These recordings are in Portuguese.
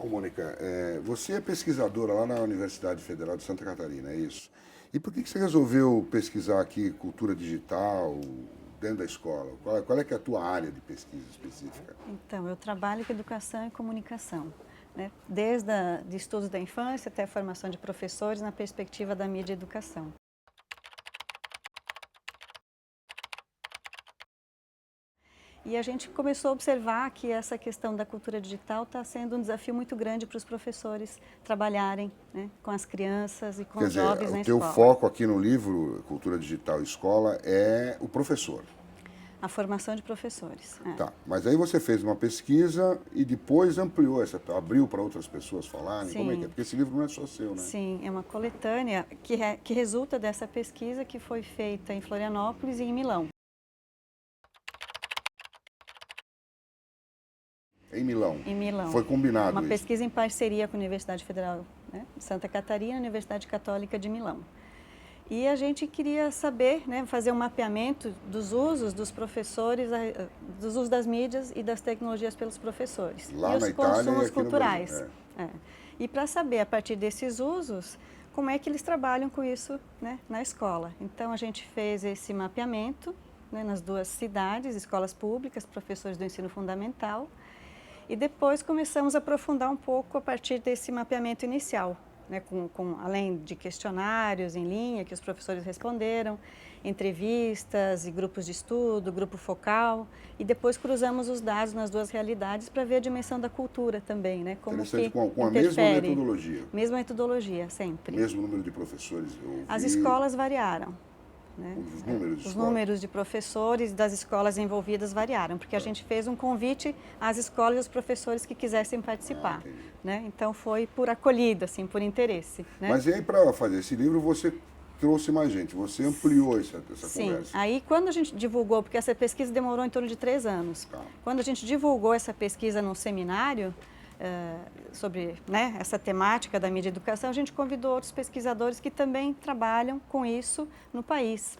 Bom, Mônica, você é pesquisadora lá na Universidade Federal de Santa Catarina, é isso? E por que você resolveu pesquisar aqui cultura digital dentro da escola? Qual é que é a tua área de pesquisa específica? Então, eu trabalho com educação e comunicação, né? Desde de estudos da infância até a formação de professores na perspectiva da mídia e educação. E a gente começou a observar que essa questão da cultura digital está sendo um desafio muito grande para os professores trabalharem, né, com as crianças e com Quer os dizer, jovens o na teu escola. foco aqui no livro Cultura Digital Escola é o professor. A formação de professores. Tá, mas aí você fez uma pesquisa e depois ampliou abriu para outras pessoas falarem, como é que é? Sim, Porque esse livro não é só seu, né? sim, é uma coletânea que resulta dessa pesquisa que foi feita em Florianópolis e em Milão. Em Milão. Em Milão. Foi combinado Uma isso. pesquisa em parceria com a Universidade Federal, né, de Santa Catarina e a Universidade Católica de Milão. E a gente queria saber, né, fazer um mapeamento dos usos dos professores, dos usos das mídias e das tecnologias pelos professores. Lá E na os Itália e consumos aqui no Brasil. culturais. É. E para saber, a partir desses usos, como é que eles trabalham com isso, né, na escola. Então, a gente fez esse mapeamento, né, nas duas cidades, escolas públicas, professores do ensino fundamental, e depois começamos a aprofundar um pouco a partir desse mapeamento inicial, né, além de questionários em linha que os professores responderam, entrevistas e grupos de estudo, grupo focal, e depois cruzamos os dados nas duas realidades para ver a dimensão da cultura também, né, como Interessante, que com a mesma interfere. metodologia. Mesma metodologia, sempre. Mesmo número de professores, eu As vi escolas variaram. Né? os números de Os escola. números de professores das escolas envolvidas variaram, porque a gente fez um convite às escolas e aos professores que quisessem participar. Entendi. Né? Então foi por acolhida, assim, por interesse. Né? Mas e aí, para fazer esse livro, você trouxe mais gente, você ampliou essa Sim, conversa. aí quando a gente divulgou, porque essa pesquisa demorou em torno de 3 anos, Tá. quando a gente divulgou essa pesquisa num seminário sobre, né, essa temática da mídia e educação, a gente convidou outros pesquisadores que também trabalham com isso no país.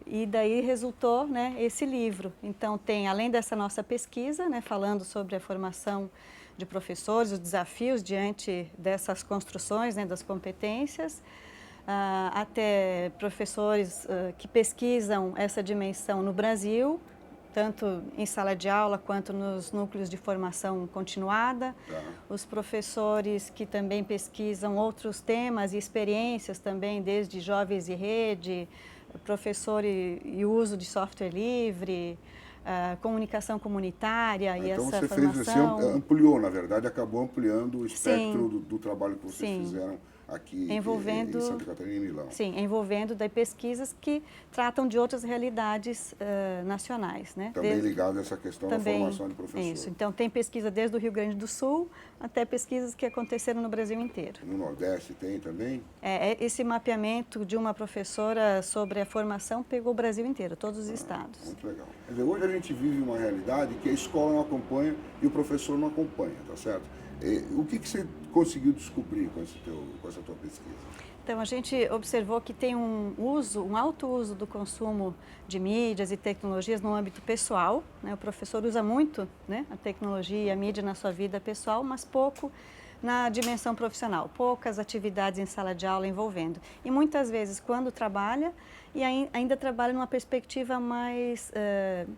E daí resultou, né, esse livro. Então tem, além dessa nossa pesquisa, né, falando sobre a formação de professores, os desafios diante dessas construções, né, das competências, até professores que pesquisam essa dimensão no Brasil, tanto em sala de aula quanto nos núcleos de formação continuada. Tá. Os professores que também pesquisam outros temas e experiências também, desde jovens e rede, professor e uso de software livre, comunicação comunitária e Então essa você fez, você formação. ampliou, na verdade, acabou ampliando o espectro Sim, do trabalho que vocês sim. fizeram aqui Envolvendo, em Santa Catarina e Milão. sim, envolvendo daí pesquisas que tratam de outras realidades nacionais, né? Também ligado a essa questão da Também, formação de professor. isso. Então tem pesquisa desde o Rio Grande do Sul até pesquisas que aconteceram no Brasil inteiro. No Nordeste tem também? Esse mapeamento de uma professora sobre a formação pegou o Brasil inteiro, todos os estados. Muito legal. Quer dizer, hoje a gente vive uma realidade que a escola não acompanha e o professor não acompanha, tá certo? O que você conseguiu descobrir com essa tua pesquisa? Então, a gente observou que tem um alto uso do consumo de mídias e tecnologias no âmbito pessoal, né? O professor usa muito, né, a tecnologia e a mídia na sua vida pessoal, mas pouco na dimensão profissional, poucas atividades em sala de aula envolvendo. E muitas vezes, quando trabalha, e ainda trabalha numa perspectiva mais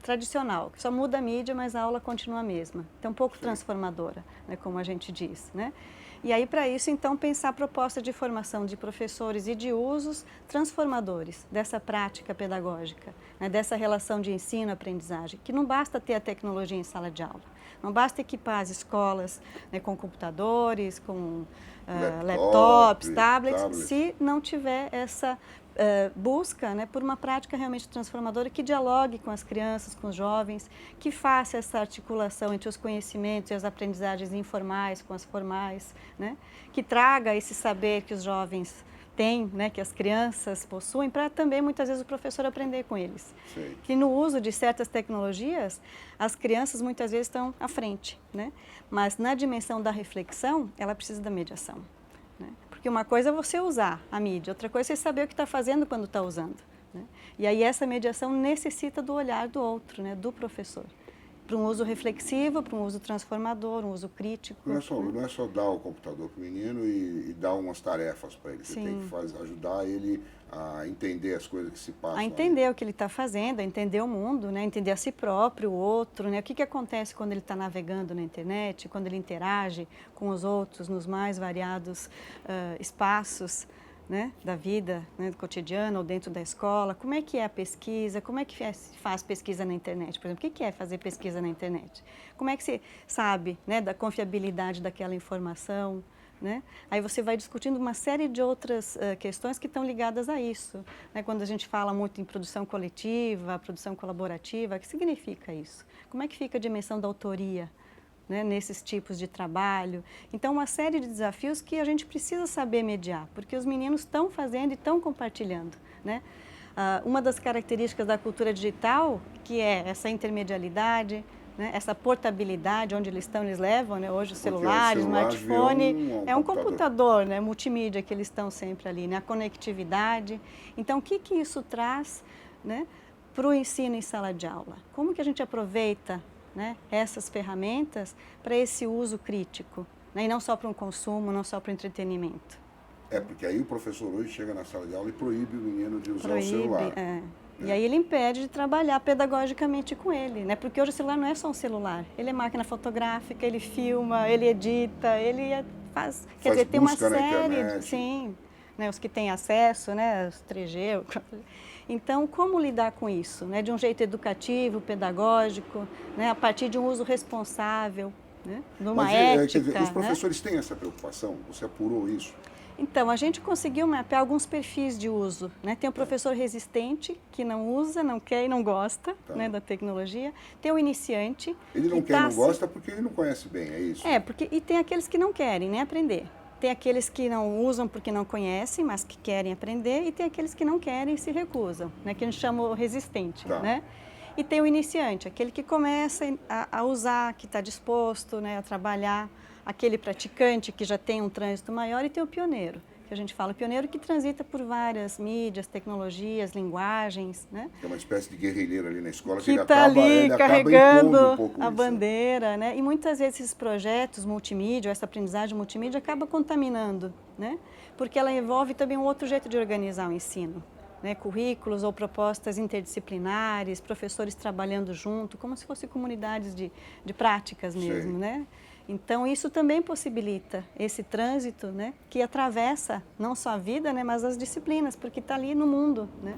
tradicional, que só muda a mídia, mas a aula continua a mesma. Então, pouco transformadora, né, como a gente diz, né? E aí, para isso, então, pensar proposta de formação de professores e de usos transformadores dessa prática pedagógica, né, dessa relação de ensino-aprendizagem, que não basta ter a tecnologia em sala de aula, não basta equipar as escolas, né, com computadores, com laptops, tablets, se não tiver essa busca, né, por uma prática realmente transformadora que dialogue com as crianças, com os jovens, que faça essa articulação entre os conhecimentos e as aprendizagens informais com as formais, né, que traga esse saber que os jovens têm, né, que as crianças possuem, para também muitas vezes o professor aprender com eles. Sim. Que no uso de certas tecnologias, as crianças muitas vezes estão à frente, né, mas na dimensão da reflexão, ela precisa da mediação. Porque uma coisa é você usar a mídia, outra coisa é você saber o que está fazendo quando está usando. Né? E aí essa mediação necessita do olhar do outro, né, do professor. para um uso reflexivo, para um uso transformador, um uso crítico. Não é só dar o computador para o menino e dar umas tarefas para ele. Você tem que ajudar ele a entender as coisas que se passam. A entender o que ele está fazendo, a entender o mundo, né? Entender a si próprio, o outro, né? O que acontece quando ele está navegando na internet, quando ele interage com os outros nos mais variados espaços, né, da vida, né, do cotidiano ou dentro da escola. Como é que é a pesquisa? Como é que se faz pesquisa na internet? Por exemplo, o que é fazer pesquisa na internet? Como é que se sabe, né, da confiabilidade daquela informação? Né? Aí você vai discutindo uma série de outras questões que estão ligadas a isso. Né? Quando a gente fala muito em produção coletiva, produção colaborativa, o que significa isso? Como é que fica a dimensão da autoria? Né, nesses tipos de trabalho. Então, uma série de desafios que a gente precisa saber mediar, porque os meninos estão fazendo e estão compartilhando. Né? Uma das características da cultura digital, que é essa intermedialidade, né, essa portabilidade, onde eles estão, eles levam, né, hoje o celular, smartphone, é um computador, né, multimídia que eles estão sempre ali, né, a conectividade. Então, o que isso traz, né, para o ensino em sala de aula? Como que a gente aproveita, né, essas ferramentas para esse uso crítico, né, e não só para um consumo, não só para o entretenimento. Porque aí o professor hoje chega na sala de aula e proíbe o menino de usar o celular. E aí ele impede de trabalhar pedagogicamente com ele, né, porque hoje o celular não é só um celular, ele é máquina fotográfica, ele filma, ele edita, ele faz quer dizer, tem uma série, sim, né, os que têm acesso, né, os 3G, então, como lidar com isso? Né? De um jeito educativo, pedagógico, né? A partir de um uso responsável, né? De uma ética. Quer dizer, os professores têm essa preocupação? Você apurou isso? Então, a gente conseguiu mapear alguns perfis de uso. Né? Tem o professor resistente, que não usa, não quer e não gosta né, da tecnologia. Tem o iniciante. Ele não quer e não gosta porque ele não conhece bem, é isso? E tem aqueles que não querem nem aprender. Tem aqueles que não usam porque não conhecem, mas que querem aprender, e tem aqueles que não querem e se recusam, né, que a gente chama o resistente. Né? E tem o iniciante, aquele que começa a usar, que está disposto, né, a trabalhar, aquele praticante que já tem um trânsito maior, e tem o pioneiro, que a gente fala, o pioneiro que transita por várias mídias, tecnologias, linguagens. Né? É uma espécie de guerrilheiro ali na escola que está ali carregando a bandeira. Né? E muitas vezes esses projetos multimídia, essa aprendizagem multimídia acaba contaminando, né? Porque ela envolve também um outro jeito de organizar o ensino. Né? Currículos ou propostas interdisciplinares, professores trabalhando junto, como se fossem comunidades de práticas mesmo, né? Então, isso também possibilita esse trânsito, né, que atravessa não só a vida, né, mas as disciplinas, porque está ali no mundo. Né?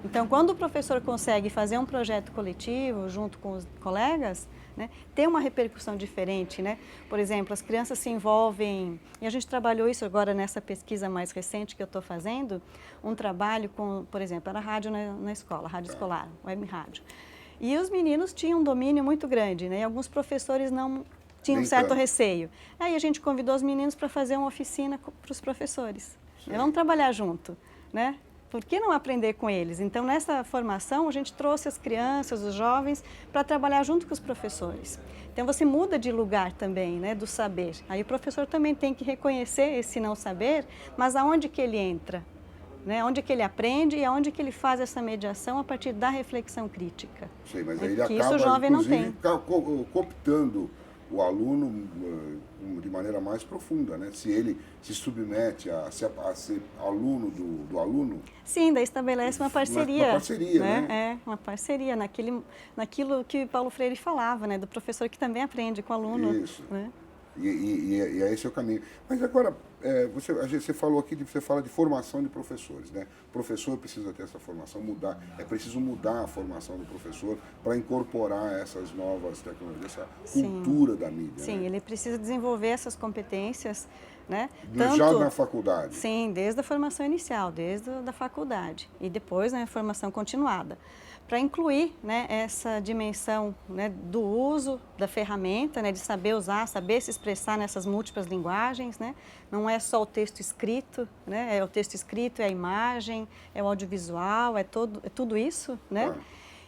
Então, quando o professor consegue fazer um projeto coletivo junto com os colegas, né, tem uma repercussão diferente. Né? Por exemplo, as crianças se envolvem, e a gente trabalhou isso agora nessa pesquisa mais recente que eu estou fazendo, um trabalho com, por exemplo, era rádio na escola, rádio escolar, web rádio. E os meninos tinham um domínio muito grande, né, e alguns professores não tinha um certo receio. Aí a gente convidou os meninos para fazer uma oficina para os professores. Vamos trabalhar junto, né? Por que não aprender com eles? Então, nessa formação, a gente trouxe as crianças, os jovens, para trabalhar junto com os professores. Então, você muda de lugar também, né, do saber. Aí o professor também tem que reconhecer esse não saber, mas aonde que ele entra? Né? Onde que ele aprende e aonde que ele faz essa mediação a partir da reflexão crítica. Sei, mas aí ele acaba, isso o jovem não tem. Cooptando o aluno de maneira mais profunda, né? Se ele se submete a ser aluno do aluno... Sim, daí estabelece uma parceria. Uma parceria, né? Uma parceria naquilo que Paulo Freire falava, né? Do professor que também aprende com o aluno. Isso. Né? E esse é o caminho. Mas agora, você falou aqui, você fala de formação de professores, né? O professor precisa ter essa formação, é preciso mudar a formação do professor para incorporar essas novas tecnologias, essa cultura da mídia. Sim, né? Ele precisa desenvolver essas competências, né? Já na faculdade? Sim, desde a formação inicial, desde a faculdade e depois na formação continuada. Para incluir, né, essa dimensão, né, do uso da ferramenta, né, de saber usar, saber se expressar nessas múltiplas linguagens. Né? Não é só o texto escrito, né? É o texto escrito, é a imagem, é o audiovisual, é tudo isso. Né?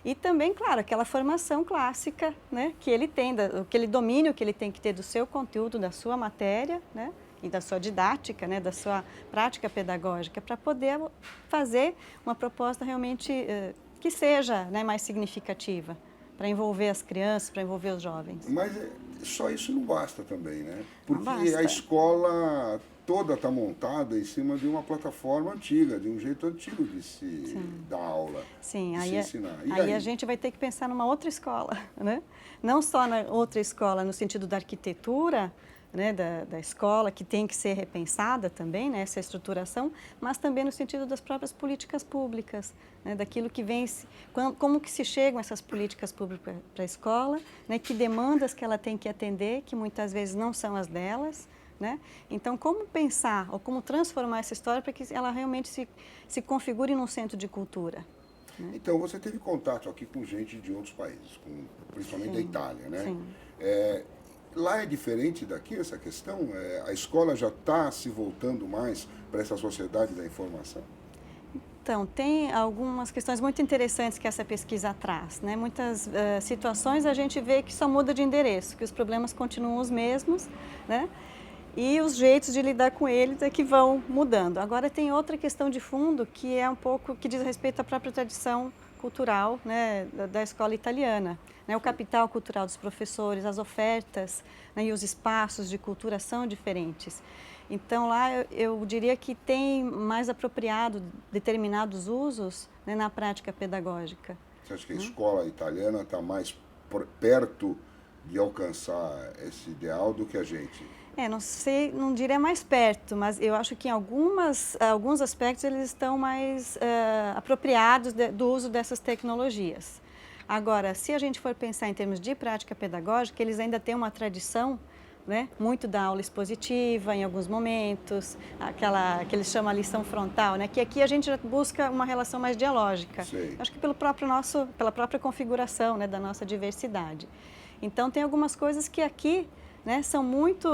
E também, claro, aquela formação clássica, né, que ele tem, aquele domínio que ele tem que ter do seu conteúdo, da sua matéria, né? E da sua didática, né, da sua prática pedagógica, para poder fazer uma proposta realmente que seja, né, mais significativa. para envolver as crianças, para envolver os jovens. Mas só isso não basta também, né? Porque basta. a escola toda está montada em cima de uma plataforma antiga, de um jeito antigo de se dar aula, Sim, de aí, se ensinar. E aí a gente vai ter que pensar numa outra escola, né? Não só na outra escola no sentido da arquitetura, né, da escola, que tem que ser repensada também, né, essa estruturação, mas também no sentido das próprias políticas públicas, né, daquilo que vem, como que se chegam essas políticas públicas para a escola, né, que demandas que ela tem que atender, que muitas vezes não são as delas, né? Então, como pensar ou como transformar essa história para que ela realmente se configure num centro de cultura? Né? Então, você teve contato aqui com gente de outros países, principalmente da Itália, né? Sim. Lá é diferente daqui essa questão? A escola já está se voltando mais para essa sociedade da informação? Então, tem algumas questões muito interessantes que essa pesquisa traz, né? Muitas situações a gente vê que só muda de endereço, que os problemas continuam os mesmos, né? E os jeitos de lidar com eles é que vão mudando. Agora tem outra questão de fundo que é um pouco que diz respeito à própria tradição cultural, né, da escola italiana, né, o capital cultural dos professores, as ofertas, né, e os espaços de cultura são diferentes. Então lá eu diria que tem mais apropriado determinados usos, né, na prática pedagógica. Você acha que a escola italiana está mais perto de alcançar esse ideal do que a gente? Não sei, não diria mais perto, mas eu acho que em alguns aspectos eles estão mais apropriados do uso dessas tecnologias. Agora, se a gente for pensar em termos de prática pedagógica, eles ainda têm uma tradição, né, muito da aula expositiva em alguns momentos, aquela que eles chamam a lição frontal, né, que aqui a gente já busca uma relação mais dialógica. Acho que pela própria configuração, né, da nossa diversidade. Então, tem algumas coisas que aqui, né, são muito,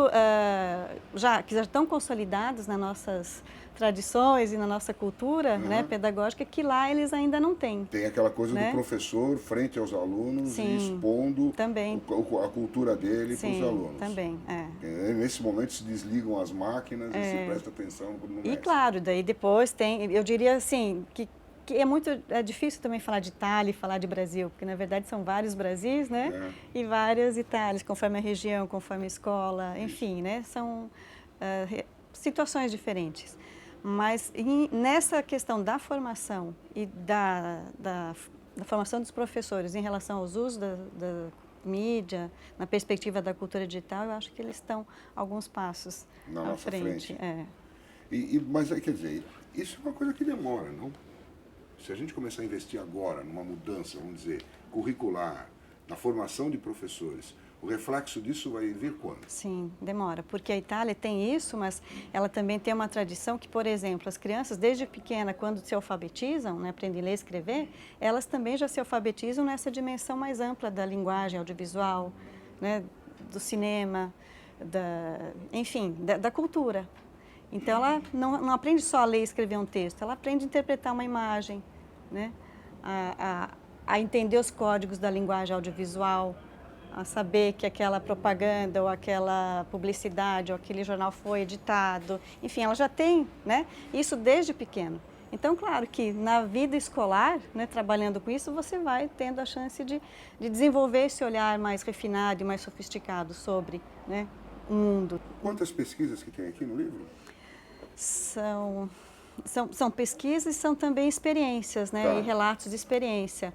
que já estão consolidadas nas nossas tradições e na nossa cultura, né, pedagógica, que lá eles ainda não têm. Tem aquela coisa, né, do né? professor frente aos alunos, Sim, e expondo também. a cultura dele para os alunos. Também, Nesse momento se desligam as máquinas e se presta atenção no mestre. E claro, daí depois tem, eu diria assim, que é difícil também falar de Itália e falar de Brasil, porque na verdade são vários Brasis, né? E várias Itálias, conforme a região, conforme a escola, enfim, né? São situações diferentes. Mas nessa questão da formação e da formação dos professores em relação aos usos da mídia, na perspectiva da cultura digital, eu acho que eles estão alguns passos na nossa frente. Mas, quer dizer, isso é uma coisa que demora, não? Se a gente começar a investir agora numa mudança, vamos dizer, curricular, na formação de professores, o reflexo disso vai vir quando? Sim, demora, porque a Itália tem isso, mas ela também tem uma tradição que, por exemplo, as crianças, desde pequena, quando se alfabetizam, né, aprendem a ler e escrever, elas também já se alfabetizam nessa dimensão mais ampla da linguagem audiovisual, né, do cinema, enfim, da cultura. Então, ela não aprende só a ler e escrever um texto, ela aprende a interpretar uma imagem, né? A entender os códigos da linguagem audiovisual, a saber que aquela propaganda ou aquela publicidade ou aquele jornal foi editado. Enfim, ela já tem, né, isso desde pequeno. Então, claro que na vida escolar, né, trabalhando com isso, você vai tendo a chance de desenvolver esse olhar mais refinado e mais sofisticado sobre, né, o mundo. Quantas pesquisas que tem aqui no livro? São pesquisas e são também experiências, né? E relatos de experiência.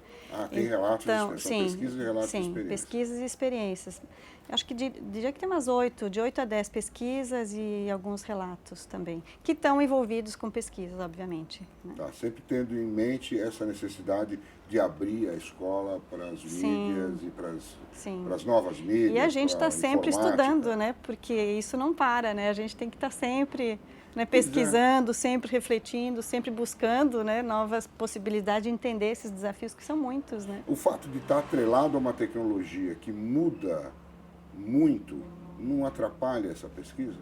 Tem relatos de experiência, sim, pesquisas e relatos de experiência. Sim, pesquisas e experiências. Acho que diria que tem umas 8, de 8 a 10 pesquisas e alguns relatos também, que estão envolvidos com pesquisas, obviamente. Né? Sempre tendo em mente essa necessidade de abrir a escola para as mídias e para as novas mídias. E a gente está sempre estudando, né? Porque isso não para, né? A gente tem que estar sempre, né, pesquisando, sempre refletindo, sempre buscando, né, novas possibilidades de entender esses desafios, que são muitos. Né? O fato de estar atrelado a uma tecnologia que muda muito não atrapalha essa pesquisa?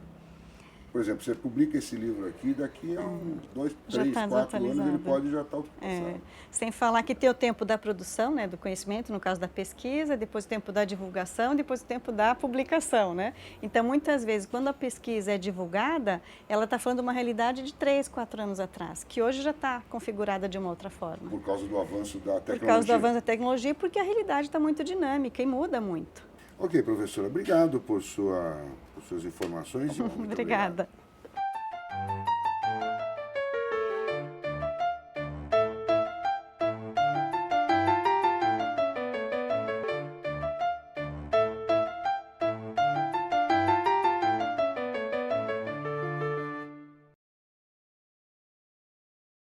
por exemplo, você publica esse livro aqui, daqui a uns 2, 3, 4 anos ele pode já estar ultrapassado. Sem falar que tem o tempo da produção, né, do conhecimento, no caso da pesquisa, depois o tempo da divulgação, depois o tempo da publicação, né? Então, muitas vezes, quando a pesquisa é divulgada, ela está falando de uma realidade de 3, 4 anos atrás, que hoje já está configurada de uma outra forma. Por causa do avanço da tecnologia. Por causa do avanço da tecnologia, porque a realidade está muito dinâmica e muda muito. Ok, professora, obrigado por suas informações. Obrigada.